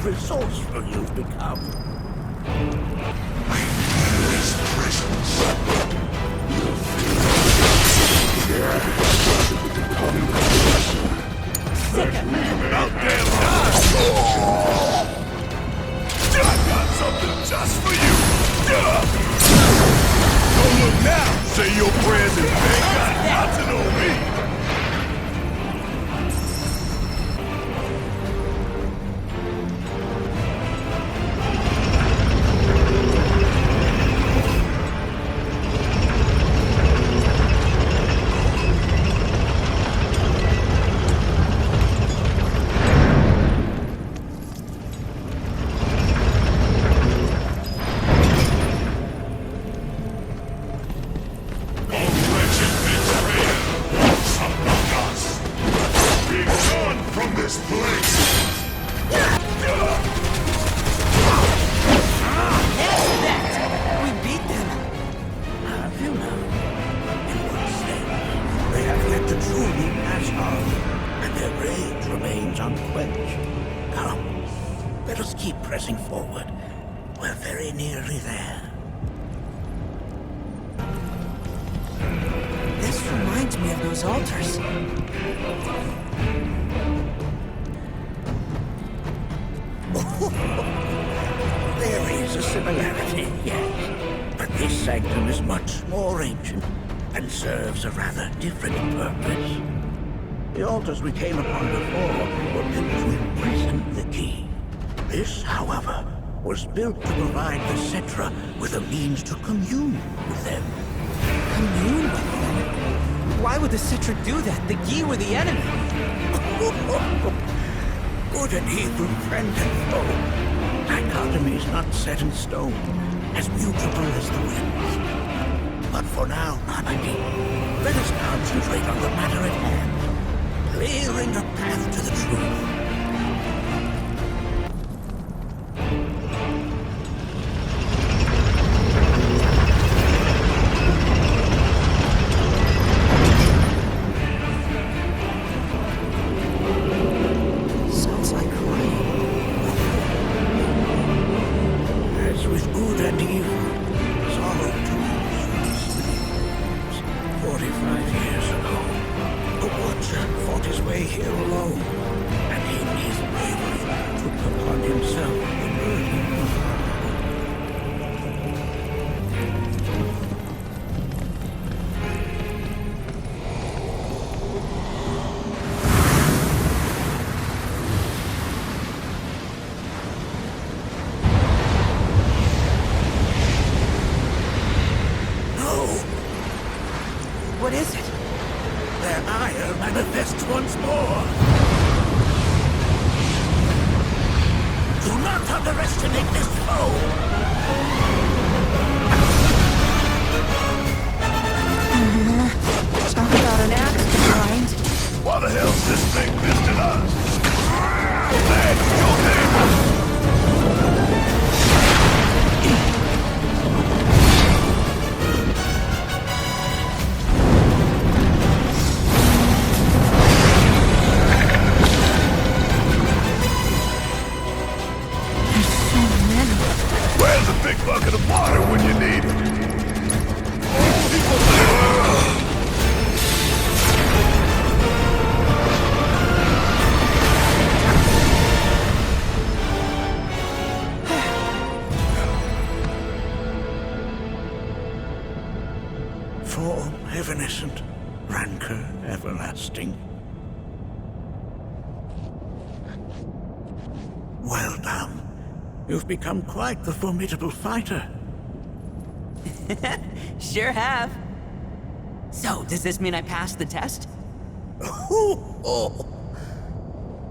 resourceful you've become. His presence. About damn time! I got something just for you! Don't look now! Say your prayers and thank God nothing on me! Pressing forward. We're very nearly there. This reminds me of those altars. There is a similarity, yes. But this sanctum is much more ancient and serves a rather different purpose. The altars we came upon before were built to imprison the key. This, however, was built to provide the Cetra with a means to commune with them. Commune with them? Why would the Cetra do that? The Gi were the enemy. Good and evil, friend and foe. Dichotomy is not set in stone, as mutable as the winds. But for now, Nanaki, let us concentrate on the matter at hand, clearing a path to the truth. What is it? Their ire manifests once more. Do not underestimate this foe. Talk about an axe to grind. Why the hell's this thing pissed at us? Hey, go there! Where's a big bucket of water when you need it? Form evanescent, rancor everlasting. Well done. You've become quite the formidable fighter. Sure have. So, does this mean I passed the test?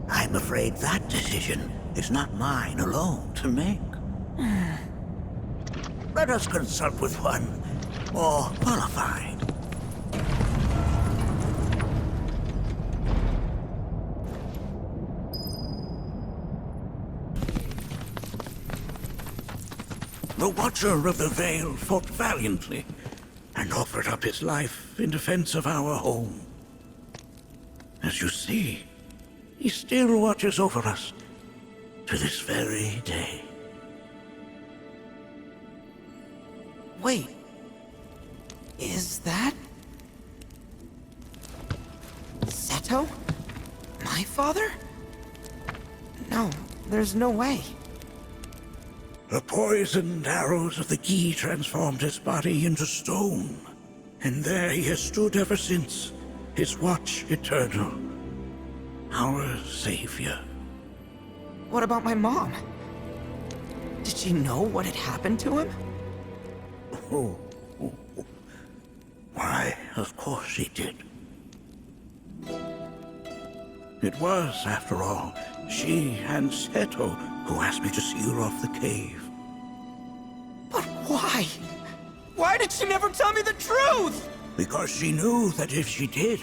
I'm afraid that decision is not mine alone to make. Let us consult with one more qualified. The Watcher of the Veil fought valiantly and offered up his life in defense of our home. As you see, he still watches over us to this very day. Wait. Is that... Seto? My father? No, there's no way. The poisoned arrows of the Gi transformed his body into stone. And there he has stood ever since, his watch eternal. Our savior. What about my mom? Did she know what had happened to him? Oh. Why, of course she did. It was, after all, she and Seto who asked me to seal off the cave. But why? Why did she never tell me the truth? Because she knew that if she did,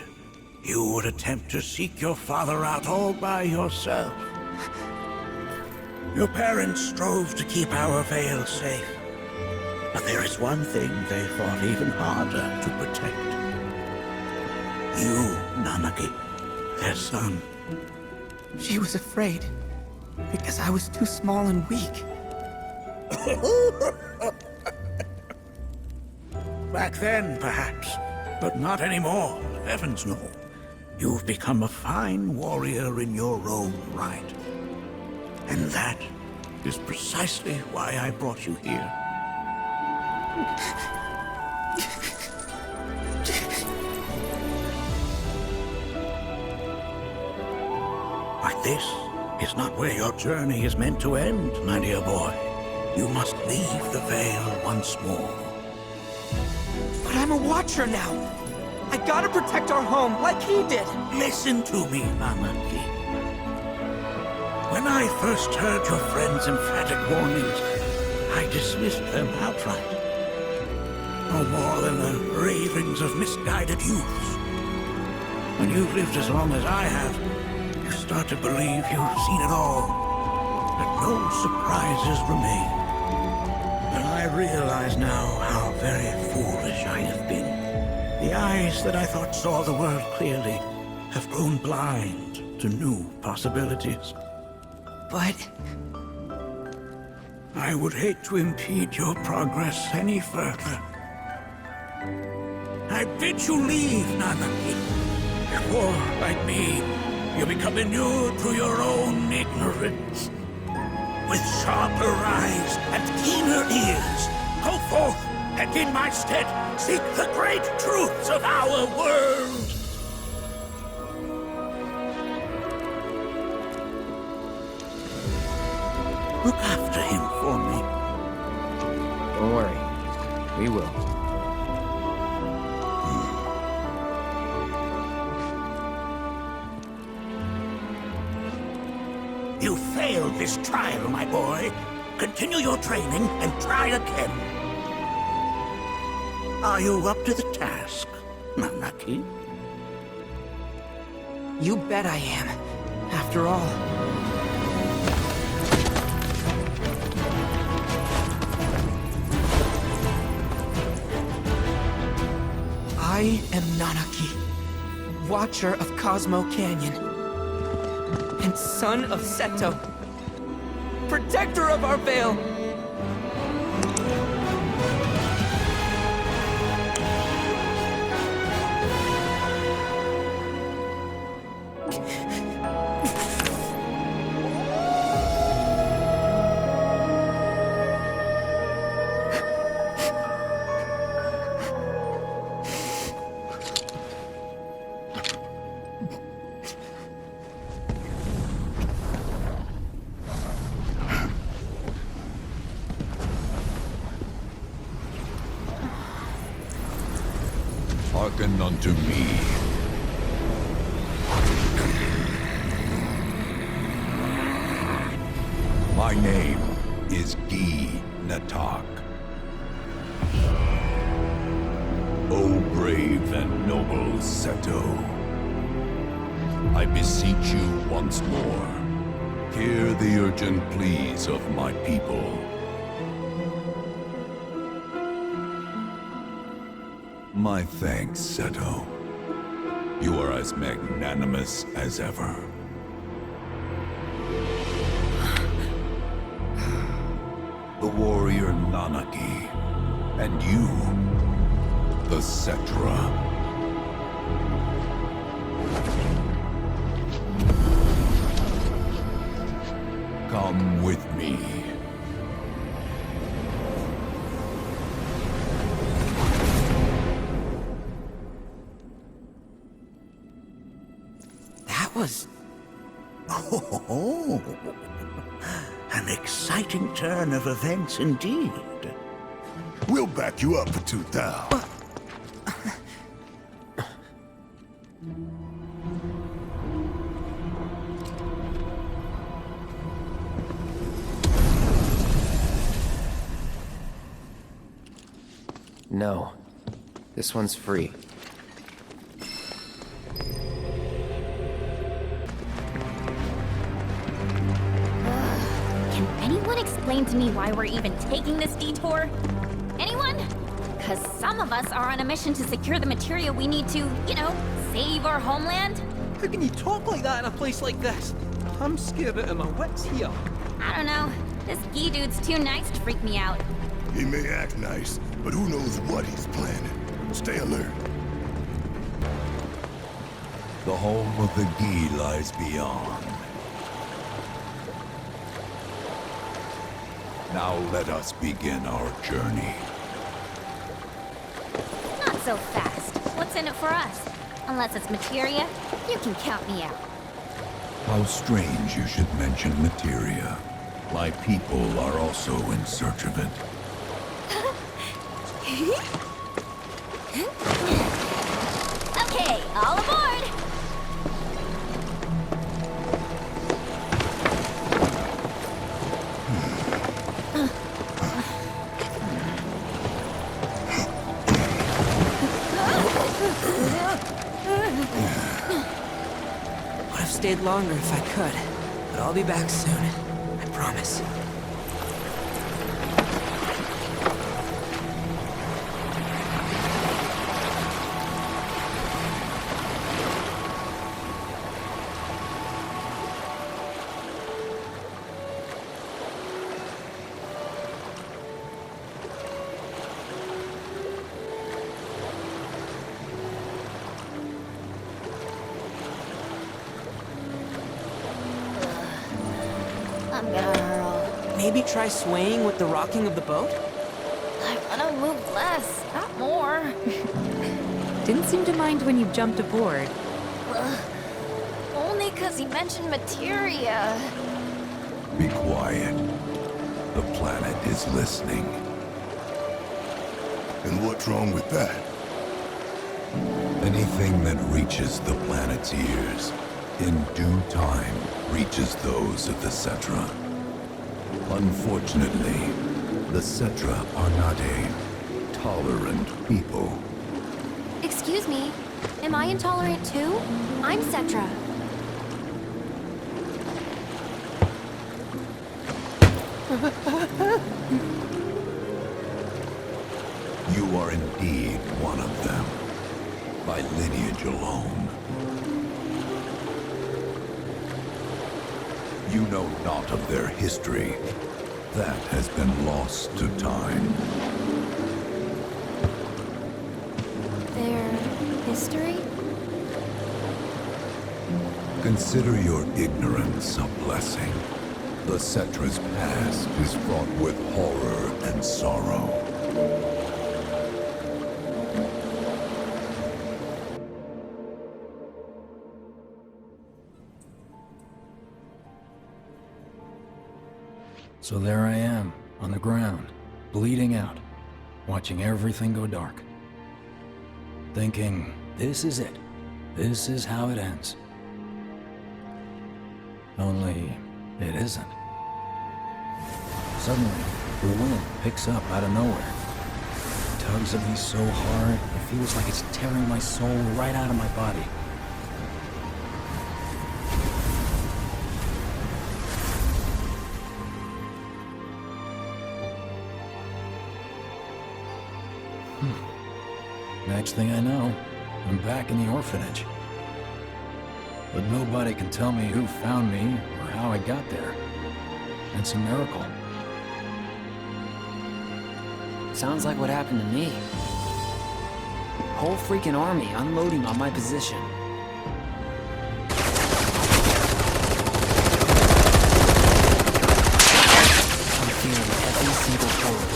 you would attempt to seek your father out all by yourself. Your parents strove to keep our Veil safe. But there is one thing they fought even harder to protect. You, Nanaki, their son. She was afraid, because I was too small and weak. Back then, perhaps, but not anymore. Heavens no. You've become a fine warrior in your own right. And that is precisely why I brought you here. But this is not where your journey is meant to end, my dear boy. You must leave the Veil once more. But I'm a Watcher now. I gotta protect our home like he did. Listen to me, Nanaki. When I first heard your friend's emphatic warnings, I dismissed them outright. No more than the ravings of misguided youths. When you've lived as long as I have, you start to believe you've seen it all, that no surprises remain. But I realize now how very foolish I have been. The eyes that I thought saw the world clearly have grown blind to new possibilities. But... I would hate to impede your progress any further. I bid you leave, Nanaki, before, like me, you become inured to your own ignorance. With sharper eyes and keener ears, go forth and in my stead seek the great truths of our world. Look after him for me. don't worry. We will. You failed this trial, my boy. Continue your training and try again. Are you up to the task, Nanaki? You bet I am. After all. I am Nanaki, Watcher of Cosmo Canyon, and son of Seto, protector of our Veil. Hearken unto me. My name is Gi Natak. O brave and noble Seto, I beseech you once more, hear the urgent pleas of my people. My thanks, Seto. You are as magnanimous as ever. warrior Nanaki. And you, the Cetra. Come with me. That was... Oh, an exciting turn of events indeed. We'll back you up for 2,000. No. This one's free. Can anyone explain to me why we're even taking this detour? Anyone? Because some of us are on a mission to secure the material we need to, you know, save our homeland. How can you talk like that in a place like this? I'm scared out of my wits here. I don't know. This Gi dude's too nice to freak me out. He may act nice, but who knows what he's planning. Stay alert. The home of the Gi lies beyond. Now let us begin our journey. Not so fast. What's in it for us? Unless it's materia, you can count me out. How strange you should mention materia. My people are also in search of it. Okay, all aboard! Would have stayed longer if I could, but I'll be back soon. I promise. I'm gonna hurl. Maybe try swaying with the rocking of the boat? I wanna move less, not more. Didn't seem to mind when you jumped aboard. Only 'cause he mentioned materia. Be quiet. The planet is listening. And what's wrong with that? Anything that reaches the planet's ears, in due time, reaches those of the Cetra. Unfortunately, the Cetra are not a tolerant people. Excuse me, am I intolerant too? I'm Cetra. You are indeed one of them, by lineage alone. You know not of their history. That has been lost to time. Their history? Consider your ignorance a blessing. The Cetra's past is fraught with horror and sorrow. So there I am, on the ground, bleeding out, watching everything go dark. Thinking, this is it. This is how it ends. Only, it isn't. Suddenly, the wind picks up out of nowhere. It tugs at me so hard, it feels like it's tearing my soul right out of my body. Next thing I know, I'm back in the orphanage. But nobody can tell me who found me or how I got there. It's a miracle. Sounds like what happened to me. Whole freaking army unloading on my position. I'm feeling every single bullet.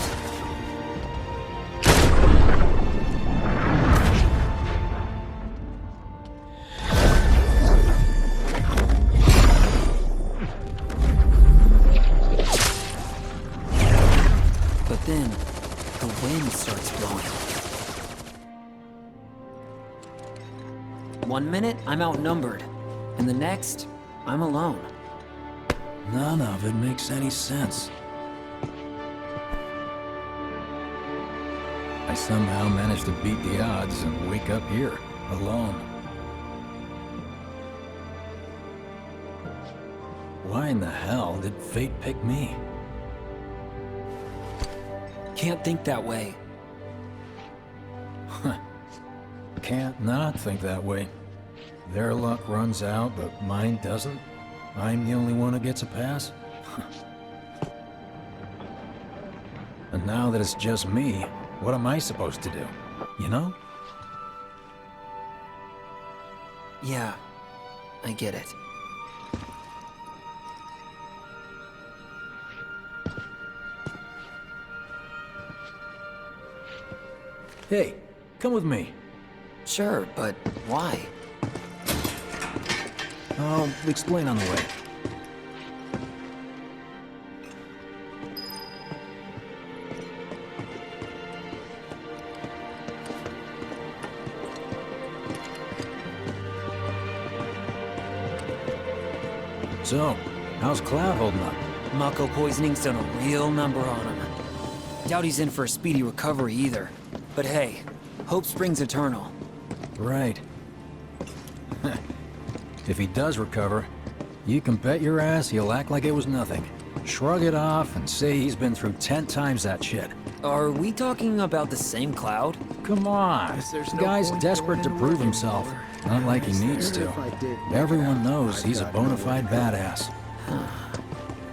But then, the wind starts blowing. 1 minute, I'm outnumbered. And the next, I'm alone. None of it makes any sense. I somehow managed to beat the odds and wake up here, alone. Why in the hell did fate pick me? Can't think that way. Can't not think that way. Their luck runs out, but mine doesn't. I'm the only one who gets a pass. And now that it's just me, what am I supposed to do? You know? Yeah, I get it. Hey, come with me. Sure, but why? I'll explain on the way. So, how's Cloud holding up? Mako poisoning's done a real number on him. Doubt he's in for a speedy recovery either. But hey, hope springs eternal. Right. If he does recover, you can bet your ass he'll act like it was nothing. Shrug it off and say he's been through 10 times that shit. Are we talking about the same Cloud? Come on. The guy's desperate to prove himself. Not like he needs to. Everyone knows he's a bona fide badass.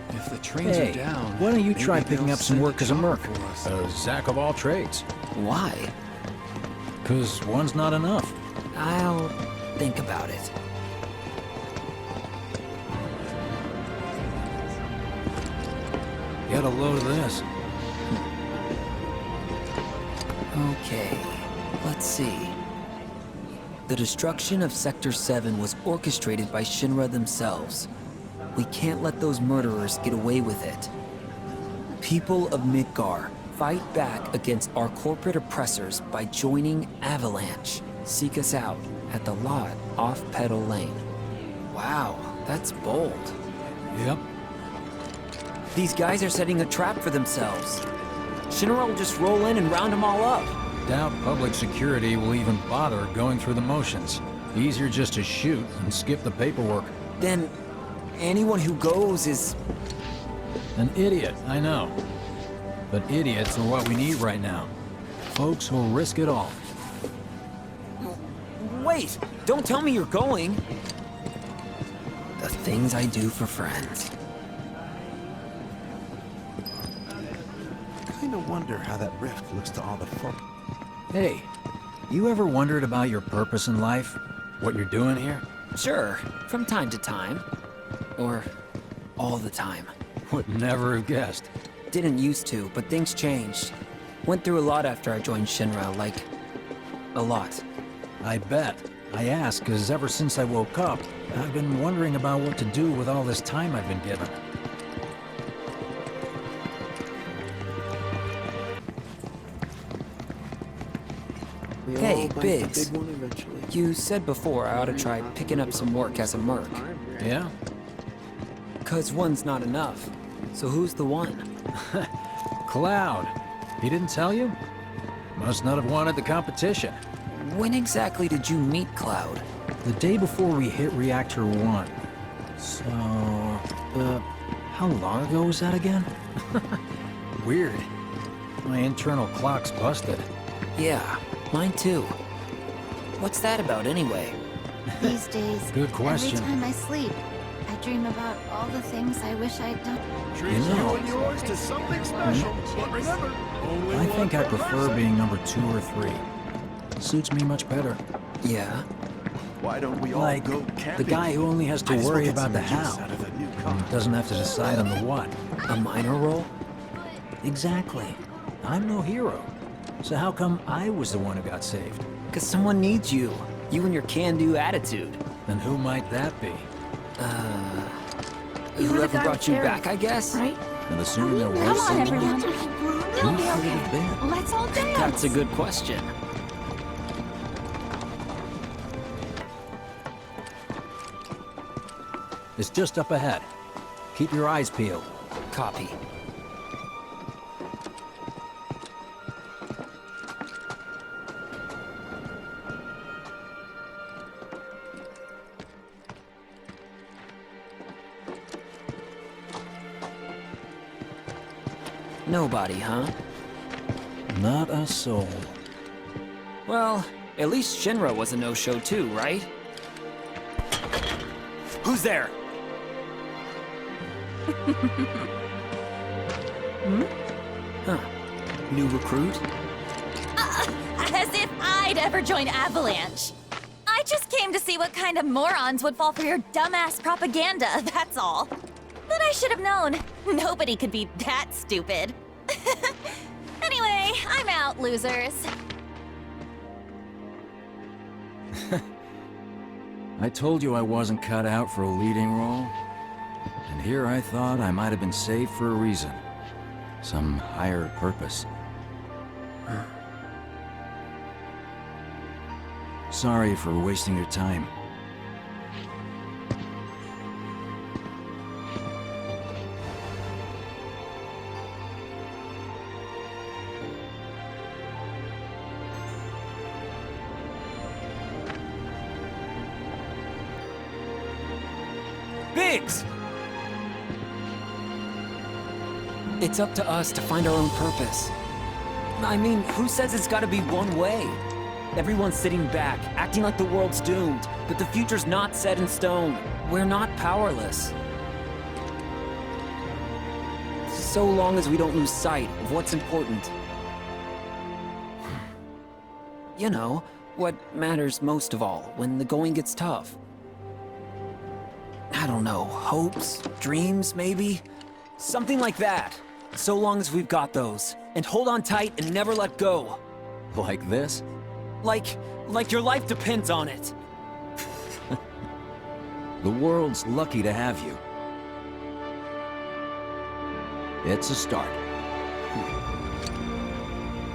If the trains Hey, are down, why don't you try maybe picking they'll up some send work as a chopper merc? for us. A Zack of all trades. Why? 'Cause one's not enough. I'll think about it. Get a load of this. Okay, let's see. The destruction of Sector 7 was orchestrated by Shinra themselves. We can't let those murderers get away with it. People of Midgar, fight back against our corporate oppressors by joining Avalanche. Seek us out at the lot off Petal Lane. Wow, that's bold. Yep. These guys are setting a trap for themselves. Shinra will just roll in and round them all up. Doubt public security will even bother going through the motions. Easier just to shoot and skip the paperwork. Then anyone who goes is... An idiot, I know. But idiots are what we need right now. Folks who'll risk it all. Wait! Don't tell me you're going! The things I do for friends. Kinda wonder how that rift looks to all the folk. Hey, you ever wondered about your purpose in life? What you're doing here? Sure, from time to time. Or all the time. Would never have guessed. Didn't used to, but things changed. Went through a lot after I joined Shinra, like... a lot. I bet. I ask, because ever since I woke up, I've been wondering about what to do with all this time I've been given. Hey, Biggs. You said before I ought to try picking up some work as a merc. Yeah? 'Cause one's not enough. So who's the one? Cloud. He didn't tell you? Must not have wanted the competition. When exactly did you meet Cloud? The day before we hit Reactor 1. So, how long ago was that again? Weird. My internal clock's busted. Yeah, mine too. What's that about anyway? These days, Good question. every time I sleep, I dream about all the things I wish I'd done. Treat You know- you and yours to something special. But remember, only I one think I per prefer person. being number 2 or 3. Suits me much better. Yeah? Why don't we all Like, go the camping? guy who only has to Might as well worry get about some the juice how. out of the new car. Doesn't have to decide on the what. A minor role? Exactly. I'm no hero. So how come I was the one who got saved? Because someone needs you. You and your can-do attitude. And who might that be? Whoever brought you back, I guess? Right? And assuming there Come was on, someone, everyone. who It'll be could it okay. have been? Let's all dance. That's a good question. It's just up ahead. Keep your eyes peeled. Copy. Nobody, huh? Not a soul. Well, at least Shinra was a no-show too, right? Who's there? Huh. New recruit? As if I'd ever join Avalanche. I just came to see what kind of morons would fall for your dumbass propaganda, that's all. But I should have known. Nobody could be that stupid. Anyway, I'm out, losers. I told you I wasn't cut out for a leading role. And here I thought I might have been saved for a reason. Some higher purpose. Sorry for wasting your time. Biggs! It's up to us to find our own purpose. I mean, who says it's gotta be one way? Everyone's sitting back, acting like the world's doomed, but the future's not set in stone. We're not powerless. So long as we don't lose sight of what's important. You know, what matters most of all when the going gets tough. I don't know, hopes, dreams, maybe? Something like that. So long as we've got those. And hold on tight and never let go. Like this? Like your life depends on it. The world's lucky to have you. It's a start.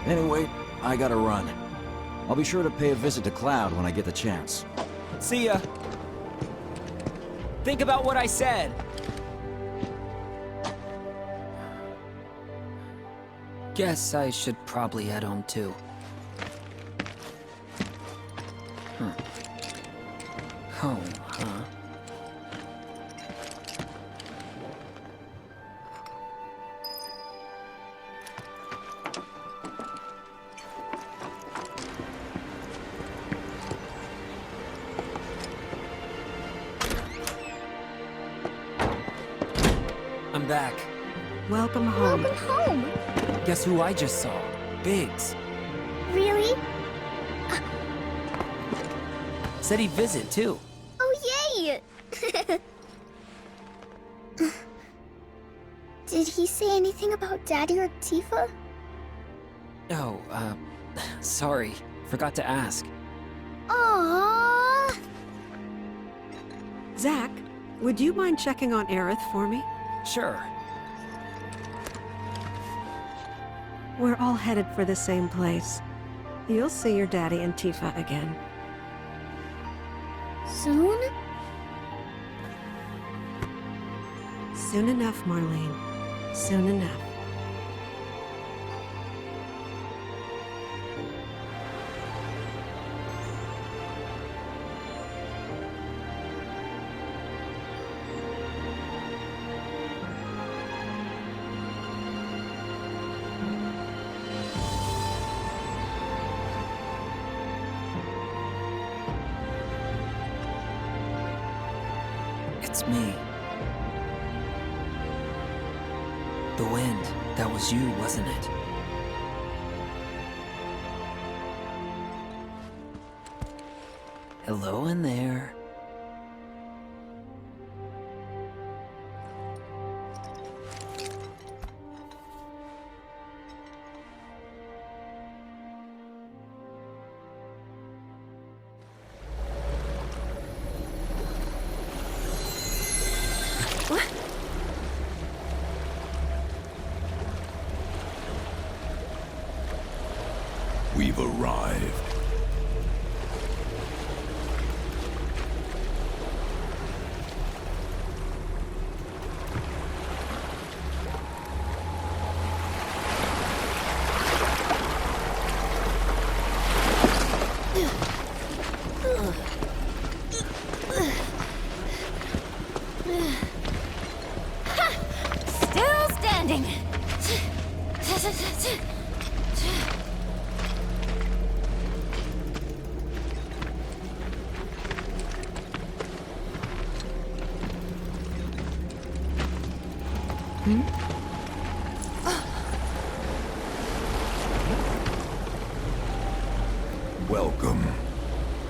Anyway, I gotta run. I'll be sure to pay a visit to Cloud when I get the chance. See ya. Think about what I said. Guess I should probably head home too. Home, huh? I'm back. Welcome home. Welcome home. Guess who I just saw? Biggs. Really? Said he'd visit too. Oh, yay! Did he say anything about Daddy or Tifa? Oh, sorry. Forgot to ask. Aww. Zach, would you mind checking on Aerith for me? Sure. We're all headed for the same place. You'll see your daddy and Tifa again. Soon? Soon enough, Marlene. Soon enough. It's me. The wind. That was you, wasn't it? Hello in there. We've arrived. Still standing. Welcome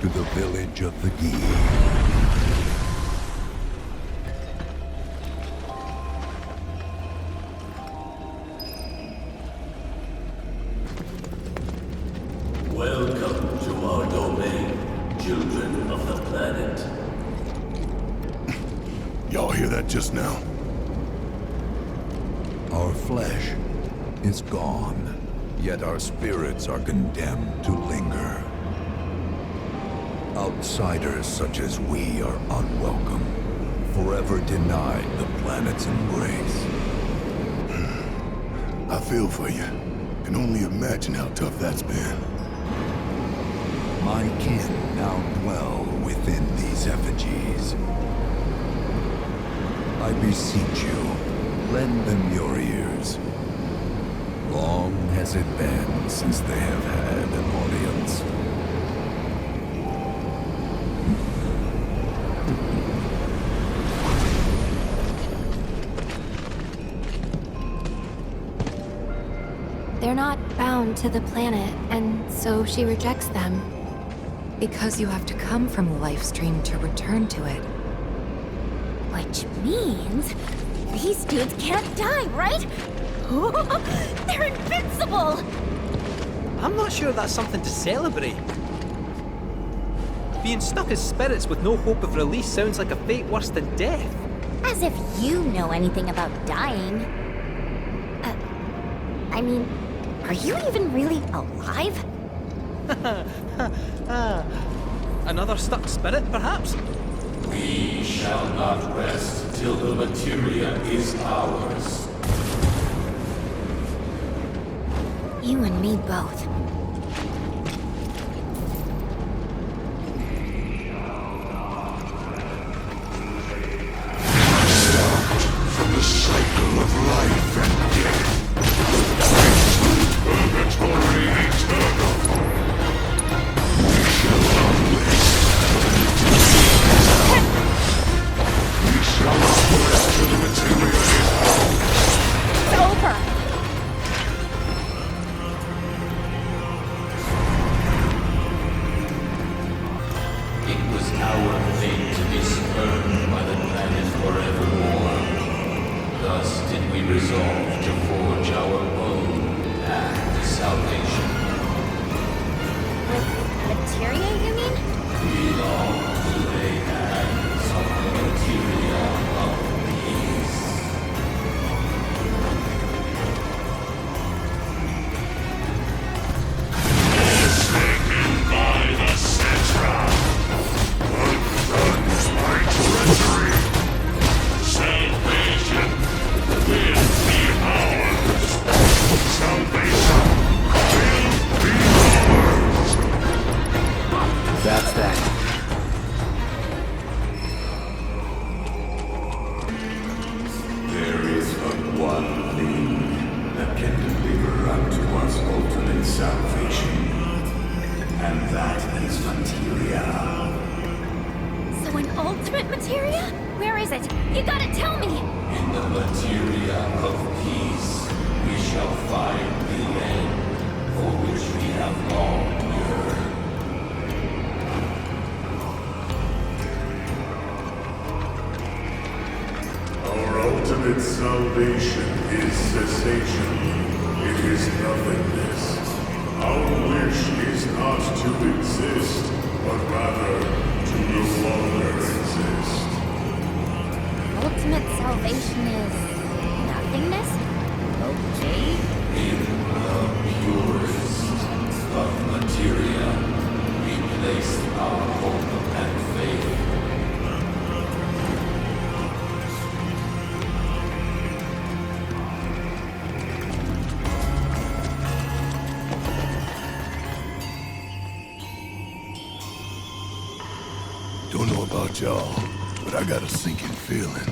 to the village of the Gi. Welcome to our domain, children of the planet. Y'all hear that just now? Our flesh is gone, yet our spirits are condemned to linger. Outsiders such as we are unwelcome, forever denied the planet's embrace. I feel for you. Can only imagine how tough that's been. My kin now dwell within these effigies. I beseech you, lend them your ears. Long has it been since they have had an audience. They're not bound to the planet, and so she rejects them. Because you have to come from the life stream to return to it. Which means these dudes can't die, right? They're invincible! I'm not sure that's something to celebrate. Being stuck as spirits with no hope of release sounds like a fate worse than death. As if you know anything about dying. I mean, are you even really alive? Another stuck spirit, perhaps? We shall not rest till the materia is ours. You and me both. From the cycle of life and death. Purgatory eternal. We shall not rest. We shall not rest till the materia is ours. It's over! It was our fate to be spurned by the planet forevermore. Thus did we resolve to forge our own path to salvation. With materia, you mean? We long to lay hands on the materia of peace. Forsaken by the Cetra, runs my treachery. Salvation will be ours. Salvation will be ours. That's that. There is but one thing that can deliver unto us ultimate salvation, and that is materia. So an ultimate materia? Where is it? You gotta tell me! In the materia of peace. Salvation is cessation. It is nothingness. Our wish is not to exist, but rather to no longer exist. Ultimate salvation is nothingness? Okay. In the purest of materia, we place our hope and faith. Don't know about y'all, but I got a sinking feeling.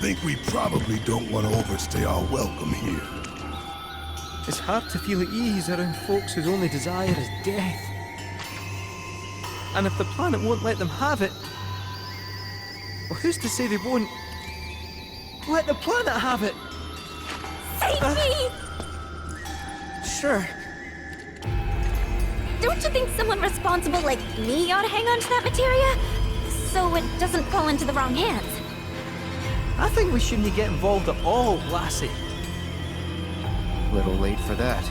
Think we probably don't want to overstay our welcome here. It's hard to feel at ease around folks whose only desire is death. And if the planet won't let them have it, well, who's to say they won't let the planet have it? Save me! Sure. Don't you think someone responsible like me ought to hang on to that materia? So it doesn't fall into the wrong hands. I think we shouldn't get involved at all, Lassie. Little late for that.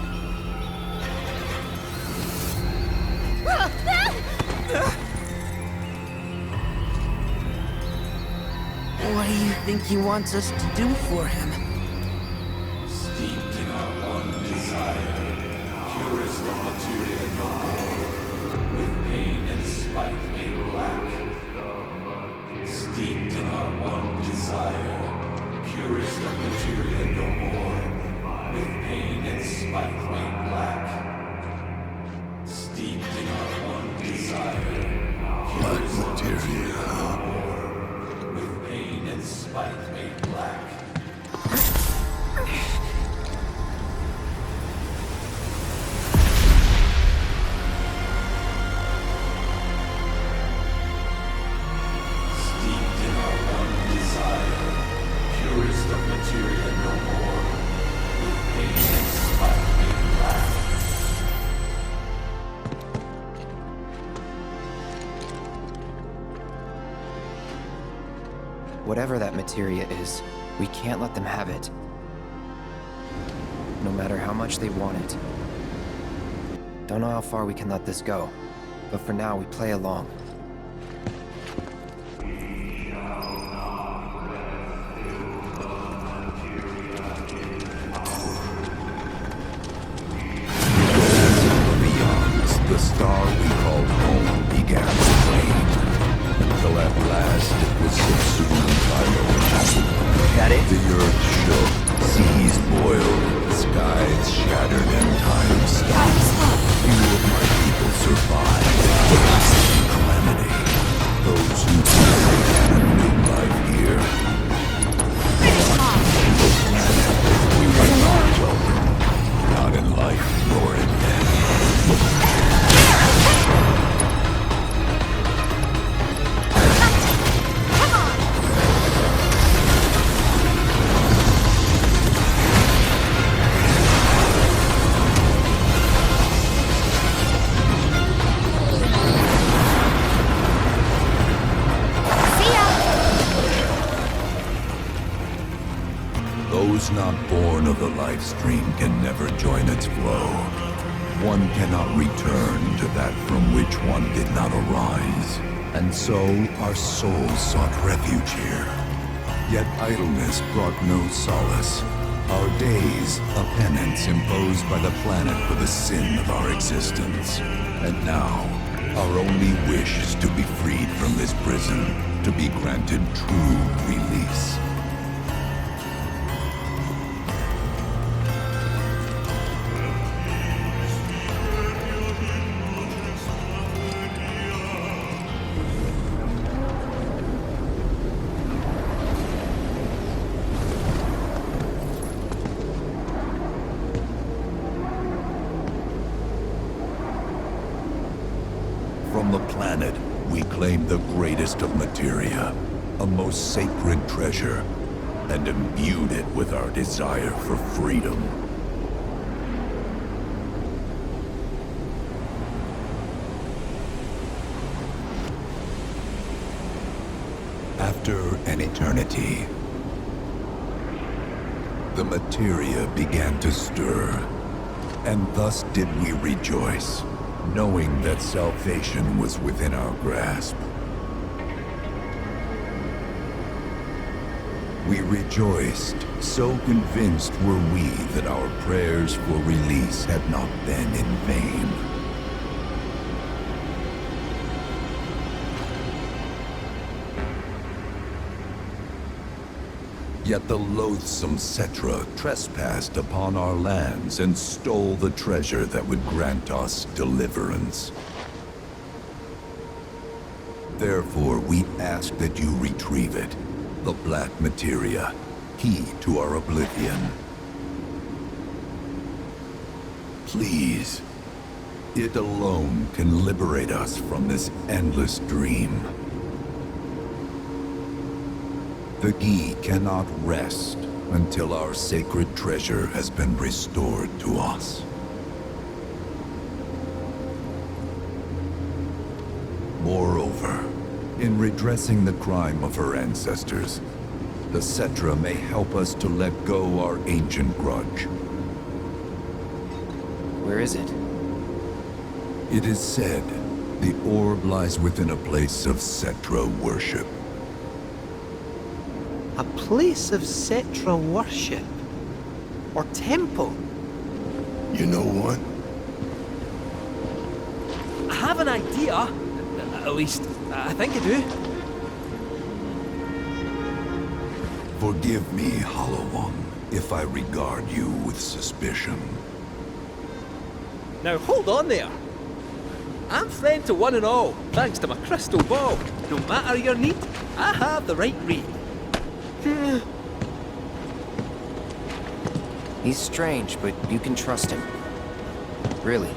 What do you think he wants us to do for him? Steeped in our one desire, purest of materia no more, with pain and spite made black. Steeped in our one desire, purest of materia no more, with pain and spite made black. Steeped in our one desire, Black purest of materia, huh? with pain and spite made black. Steeped in our one desire, purest of materia no more, with pain and spite made black. Whatever that materia is, we can't let them have it. No matter how much they want it. Don't know how far we can let this go, but for now we play along. The star we called home began to wane, until at last it was subsumed by the wind. Got it? The earth shook, seas boiled, skies shattered, and time stopped. Few of my people survived the lasting calamity. Those who died had a new life here. On the planet, we were not welcome, not in life nor in death. Those not born of the life stream can never join its flow. One cannot return to that from which one did not arise. And so our souls sought refuge here. Yet idleness brought no solace. Our days, a penance imposed by the planet for the sin of our existence. And now, our only wish is to be freed from this prison, to be granted true release. From the planet, we claim the greatest of materia, a most sacred treasure, and imbued it with our desire for freedom. After an eternity, the materia began to stir, and thus did we rejoice, knowing that salvation was within our grasp. We rejoiced, so convinced were we that our prayers for release had not been in vain. Yet the loathsome Cetra trespassed upon our lands and stole the treasure that would grant us deliverance. Therefore, we ask that you retrieve it, the black materia, key to our oblivion. Please, it alone can liberate us from this endless dream. The Gi cannot rest until our sacred treasure has been restored to us. Moreover, in redressing the crime of her ancestors, the Cetra may help us to let go our ancient grudge. Where is it? It is said the orb lies within a place of Cetra worship. A place of Cetra worship? Or temple? You know what? I have an idea. At least, I think I do. Forgive me, Hollow One, if I regard you with suspicion. Now hold on there. I'm friend to one and all, thanks to my crystal ball. No matter your need, I have the right read. He's strange, but you can trust him. Really.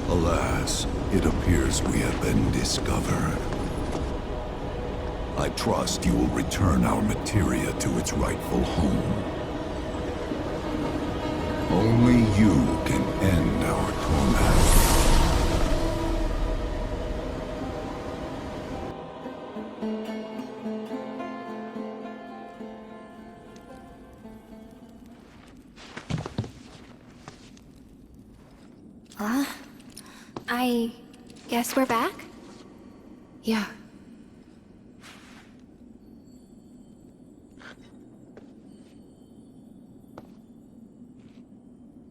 Alas, it appears we have been discovered. I trust you will return our materia to its rightful home. Only you can end our torment. I guess we're back? Yeah.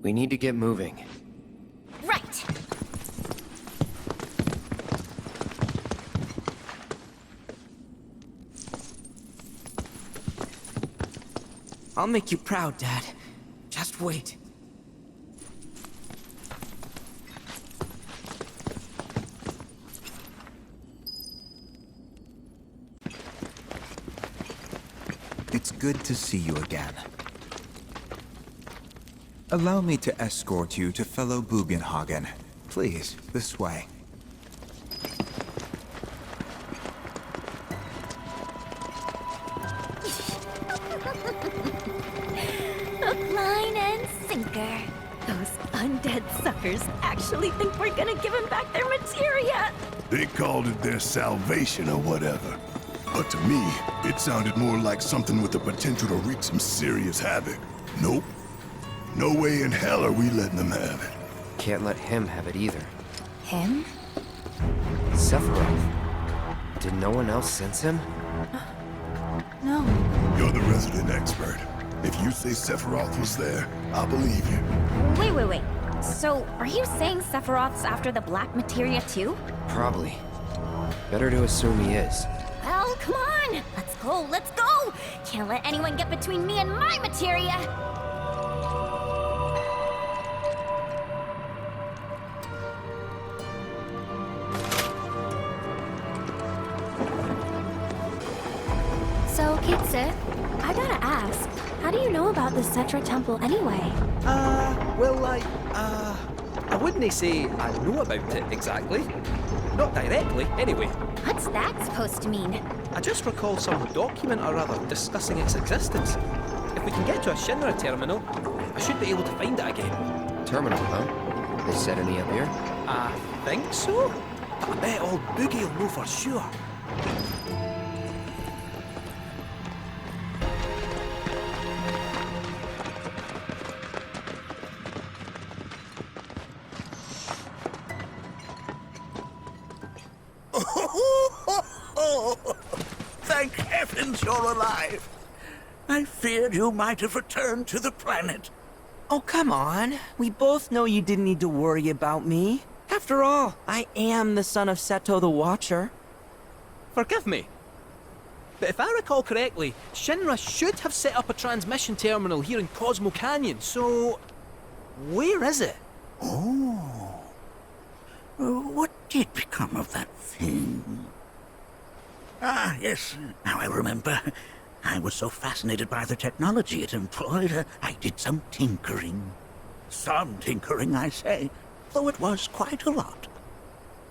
We need to get moving. Right! I'll make you proud, Dad. Just wait. It's good to see you again. Allow me to escort you to fellow Bugenhagen. Please, this way. Hook, line, and sinker. Those undead suckers actually think we're gonna give them back their materia. They called it their salvation or whatever. But to me, it sounded more like something with the potential to wreak some serious havoc. Nope. No way in hell are we letting them have it. Can't let him have it either. Him? Sephiroth. Did no one else sense him? No. You're the resident expert. If you say Sephiroth was there, I'll believe you. Wait. So, are you saying Sephiroth's after the black materia too? Probably. Better to assume he is. Well, come on! Let's go! Can't let anyone get between me and my materia! So, Kid Sith, I gotta ask, how do you know about the Cetra Temple anyway? Well, I wouldn't say I know about it exactly. Not directly, anyway. What's that supposed to mean? I just recall some document or other discussing its existence. If we can get to a Shinra terminal, I should be able to find it again. Terminal, huh? They set any up here? I think so. But I bet old Boogie will know for sure. Thank heavens you're alive. I feared you might have returned to the planet. Oh, come on. We both know you didn't need to worry about me. After all, I am the son of Seto the Watcher. Forgive me, but if I recall correctly, Shinra should have set up a transmission terminal here in Cosmo Canyon, so... where is it? Oh. What did become of that thing? Ah, yes, now I remember. I was so fascinated by the technology it employed, I did some tinkering. Some tinkering, I say, though it was quite a lot.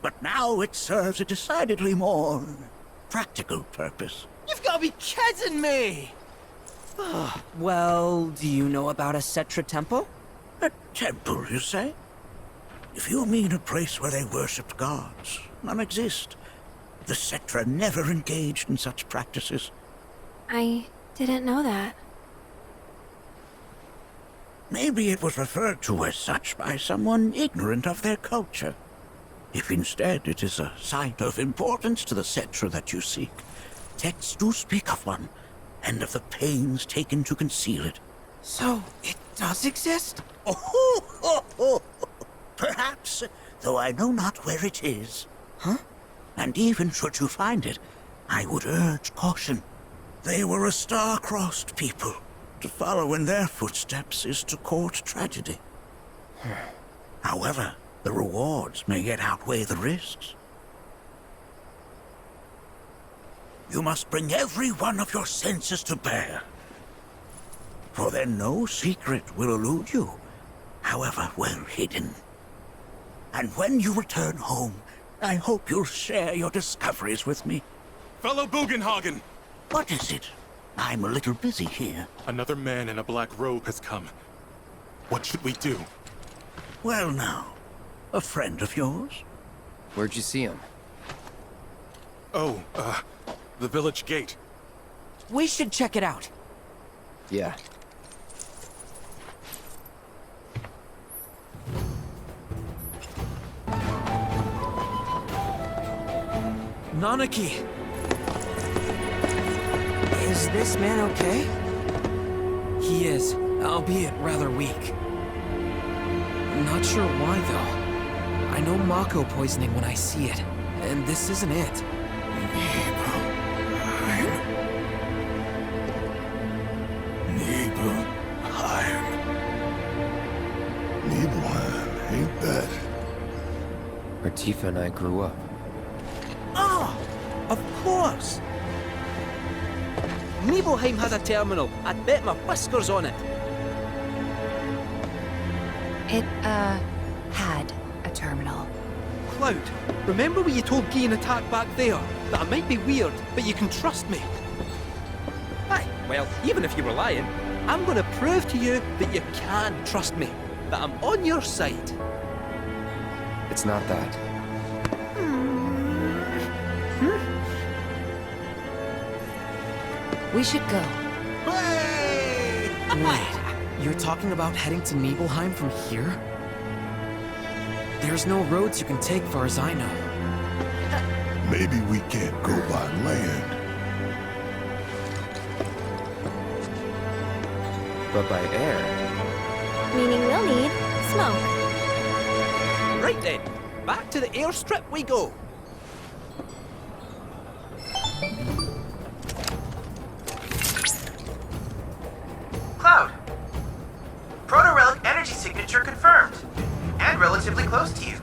But now it serves a decidedly more practical purpose. You've got to be kidding me! Well, do you know about a Cetra temple? A temple, you say? If you mean a place where they worshipped gods, none exist. The Cetra never engaged in such practices. I didn't know that. Maybe it was referred to as such by someone ignorant of their culture. If instead it is a site of importance to the Cetra that you seek, texts do speak of one, and of the pains taken to conceal it. So, it does exist? Oh, perhaps, though I know not where it is. Huh? And even should you find it, I would urge caution. They were a star-crossed people. To follow in their footsteps is to court tragedy. However, the rewards may yet outweigh the risks. You must bring every one of your senses to bear. For then no secret will elude you, however well hidden. And when you return home, I hope you'll share your discoveries with me. Fellow Bugenhagen! What is it? I'm a little busy here. Another man in a black robe has come. What should we do? Well now, a friend of yours? Where'd you see him? Oh, the village gate. We should check it out. Yeah. Nanaki! Is this man okay? He is, albeit rather weak. Not sure why, though. I know Mako poisoning when I see it, and this isn't it. Nibelheim, ain't that? Where Tifa and I grew up. Ah! Of course! Nibelheim has a terminal. I'd bet my whiskers on it. It, had a terminal. Cloud, remember what you told Guy in Attack back there? That I might be weird, but you can trust me. Aye, well, even if you were lying, I'm gonna prove to you that you can trust me. That I'm on your side. It's not that. We should go. Wait, you're talking about heading to Nibelheim from here? There's no roads you can take far as I know. Maybe we can't go by land. But by air. Meaning we'll need smoke. Right then, back to the airstrip we go. Cloud. Proto-relic energy signature confirmed. And relatively close to you.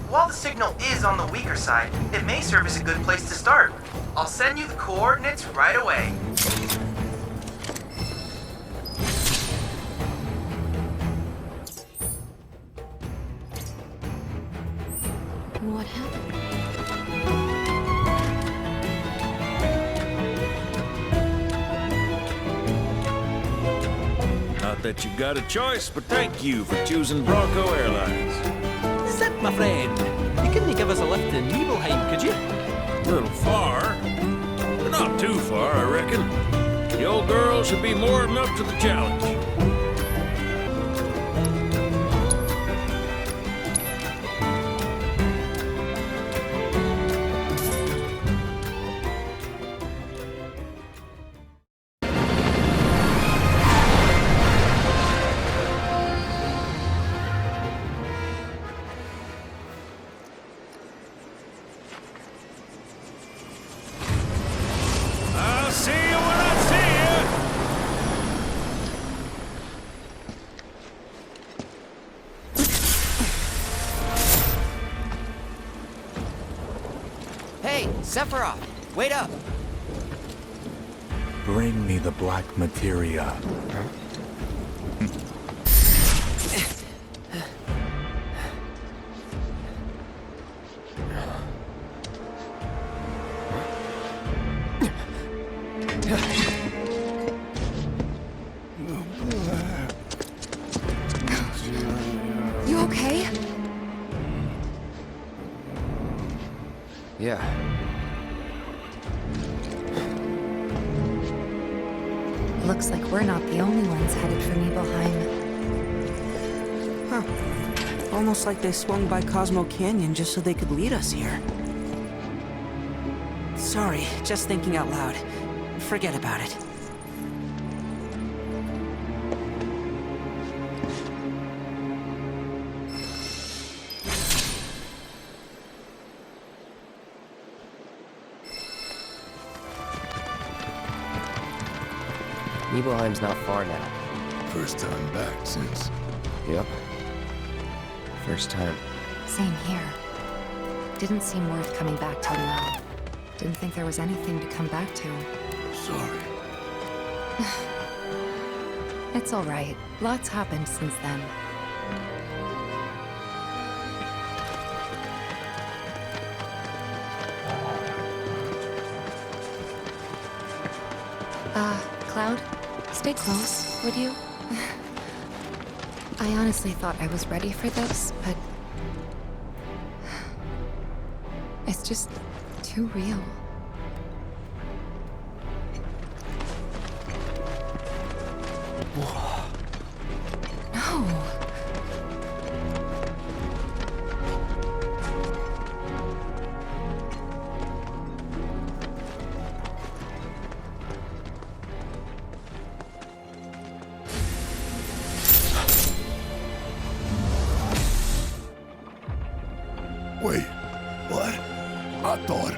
While the signal is on the weaker side, it may serve as a good place to start. I'll send you the coordinates right away. What happened? Not that you got a choice, but thank you for choosing Bronco Airlines. Zip My friend, you couldn't give us a lift to Nibelheim, could you? A little far, but not too far, I reckon. The old girl should be more than up to the challenge. I'll see you when I see you. Hey, Sephiroth! Wait up! Bring me the black materia. You okay? Yeah. Looks like we're not the only ones headed for Nibelheim. Huh. Almost like they swung by Cosmo Canyon just so they could lead us here. Sorry, just thinking out loud. Forget about it. Nibelheim's not far now. First time back since... Yep. First time. Same here. Didn't seem worth coming back till now. Didn't think there was anything to come back to. Sorry. It's all right. Lots happened since then. Cloud, stay close, would you? I honestly thought I was ready for this, but... it's just too real. No. Wait, what? I thought...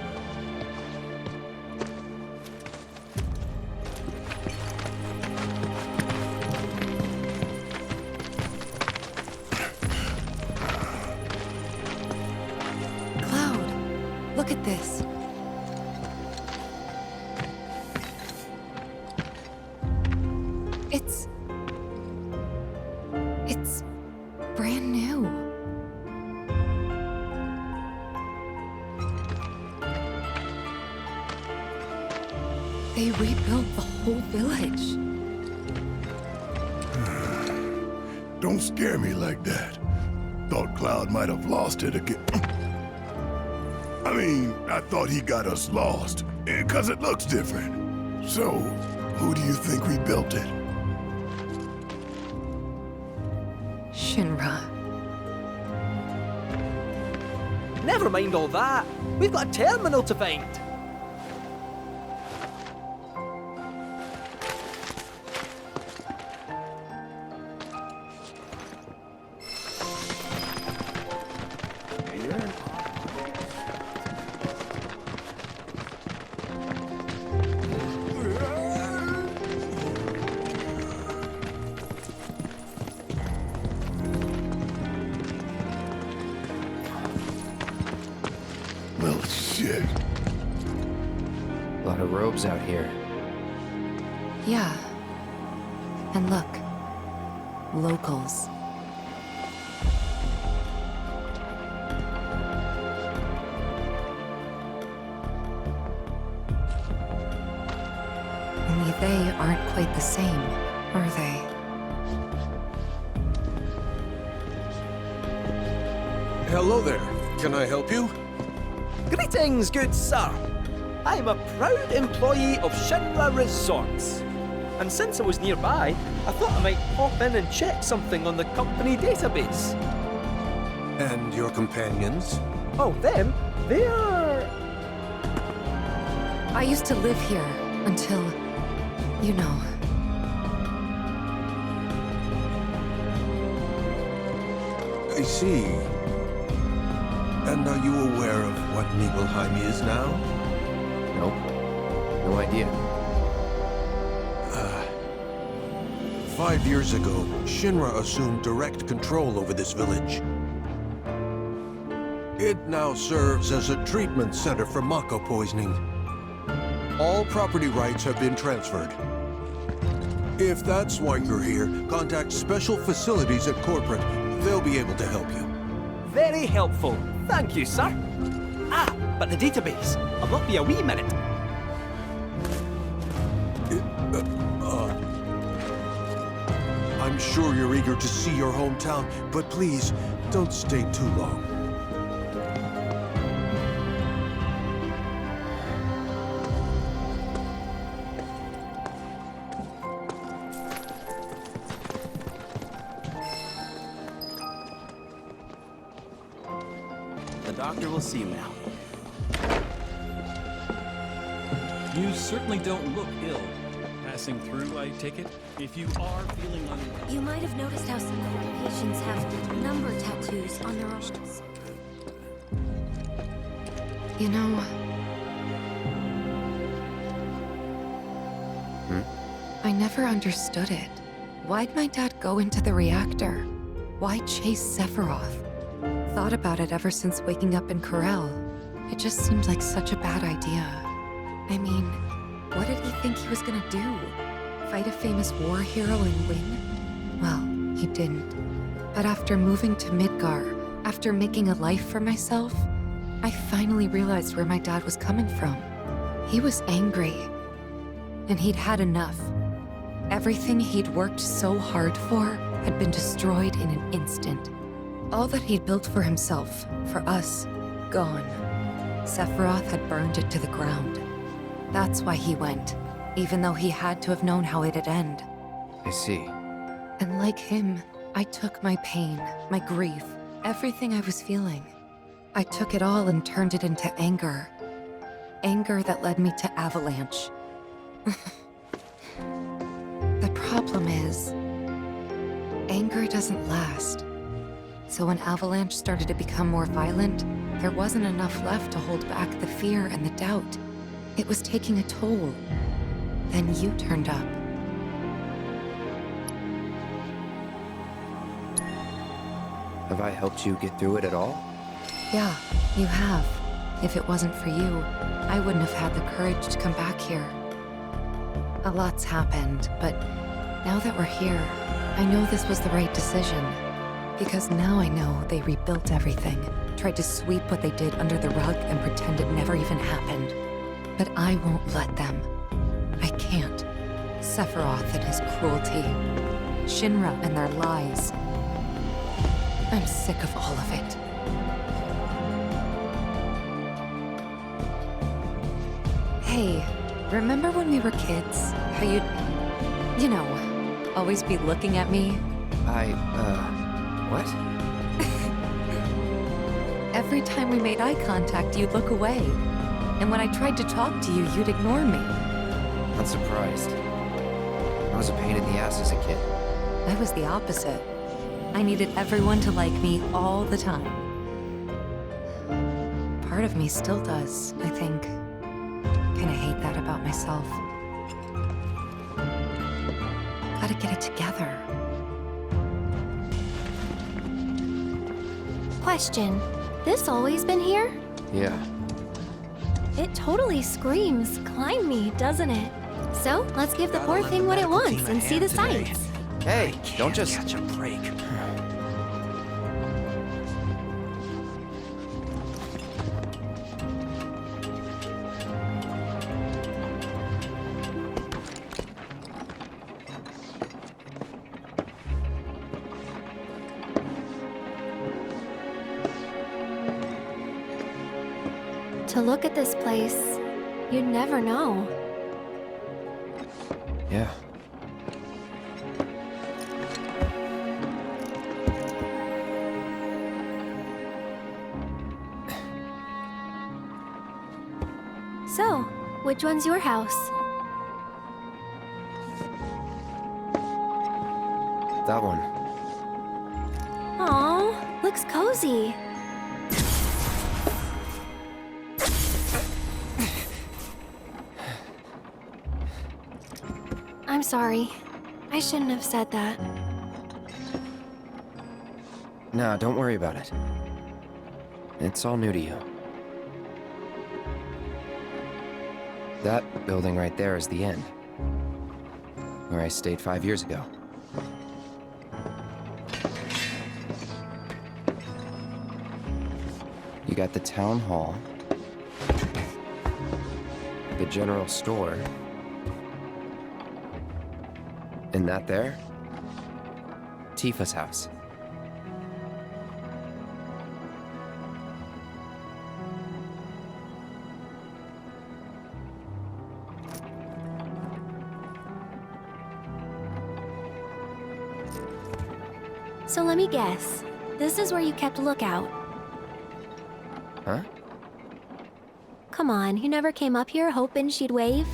Cloud, look at this. It's brand new. They rebuilt the whole village. Don't scare me like that. Thought Cloud might have lost it again. I mean, I thought he got us lost, because it looks different. So, who do you think rebuilt it? Shinra. Never mind all that. We've got a terminal to find. Well, shit. A lot of robes out here. Yeah. And look. Locals. Only they aren't quite the same, are they? Hello there. Can I help you? Greetings, good sir. I'm a proud employee of Shinra Resorts. And since I was nearby, I thought I might pop in and check something on the company database. And your companions? Oh, them? They are... I used to live here until, you know. I see. And are you aware of what Nibelheim is now? Nope. No idea. 5 years ago, Shinra assumed direct control over this village. It now serves as a treatment center for Mako poisoning. All property rights have been transferred. If that's why you're here, contact Special Facilities at Corporate. They'll be able to help you. Very helpful. Thank you, sir. Ah, but the database. I'll not be a wee minute. I'm sure you're eager to see your hometown, but please, don't stay too long. The doctor will see you now. You certainly don't look ill. Passing through, I take it? If you are feeling unwell... You might have noticed how some of our patients have number tattoos on their arms. You know... I never understood it. Why'd my dad go into the reactor? Why chase Sephiroth? Thought about it ever since waking up in Corel. It just seemed like such a bad idea. I mean, what did he think he was gonna do? Fight a famous war hero and win? Well, he didn't. But after moving to Midgar, after making a life for myself, I finally realized where my dad was coming from. He was angry. And he'd had enough. Everything he'd worked so hard for had been destroyed in an instant. All that he'd built for himself, for us, gone. Sephiroth had burned it to the ground. That's why he went, even though he had to have known how it'd end. I see. And like him, I took my pain, my grief, everything I was feeling. I took it all and turned it into anger. Anger that led me to Avalanche. The problem is, anger doesn't last. So when Avalanche started to become more violent, there wasn't enough left to hold back the fear and the doubt. It was taking a toll. Then you turned up. Have I helped you get through it at all? Yeah, you have. If it wasn't for you, I wouldn't have had the courage to come back here. A lot's happened, but now that we're here, I know this was the right decision. Because now I know they rebuilt everything, tried to sweep what they did under the rug and pretend it never even happened. But I won't let them. I can't. Sephiroth and his cruelty. Shinra and their lies. I'm sick of all of it. Hey, remember when we were kids? How you'd, you know, always be looking at me? What? Every time we made eye contact, you'd look away. And when I tried to talk to you, you'd ignore me. Not surprised. I was a pain in the ass as a kid. I was the opposite. I needed everyone to like me all the time. Part of me still does, I think. Kinda hate that about myself. Gotta get it together. Question. This always been here? Yeah. It totally screams, climb me, doesn't it? So, let's give the poor thing what it wants and see the sights. Hey, don't just... catch a break. To look at this place, you'd never know. Yeah. So, which one's your house? That one. Aw, looks cozy. I'm sorry. I shouldn't have said that. Nah, don't worry about it. It's all new to you. That building right there is the inn. Where I stayed 5 years ago. You got the town hall, the general store, and that there, Tifa's house. So let me guess. This is where you kept lookout. Huh? Come on, you never came up here hoping she'd wave?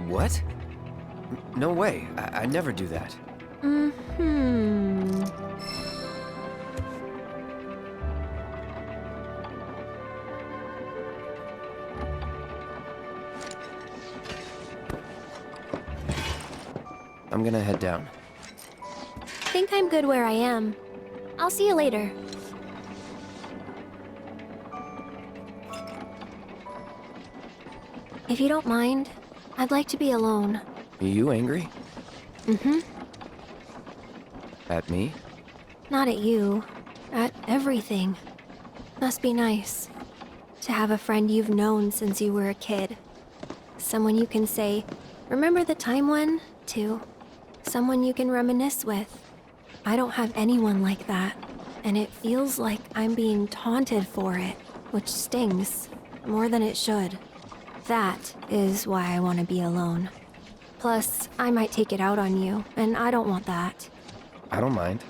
What? No way. I never do that. Mm-hmm. I'm gonna head down. Think I'm good where I am. I'll see you later. If you don't mind, I'd like to be alone. Are you angry? Mm-hmm. At me? Not at you. At everything. Must be nice. To have a friend you've known since you were a kid. Someone you can say, "Remember the time when?" to. Someone you can reminisce with. I don't have anyone like that. And it feels like I'm being taunted for it. Which stings. More than it should. That is why I want to be alone. Plus, I might take it out on you, and I don't want that. I don't mind.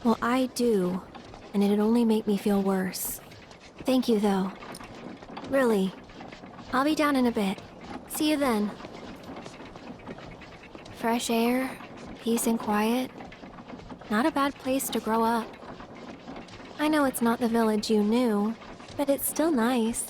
Well, I do, and it'd only make me feel worse. Thank you, though. Really. I'll be down in a bit. See you then. Fresh air, peace and quiet. Not a bad place to grow up. I know it's not the village you knew, but it's still nice.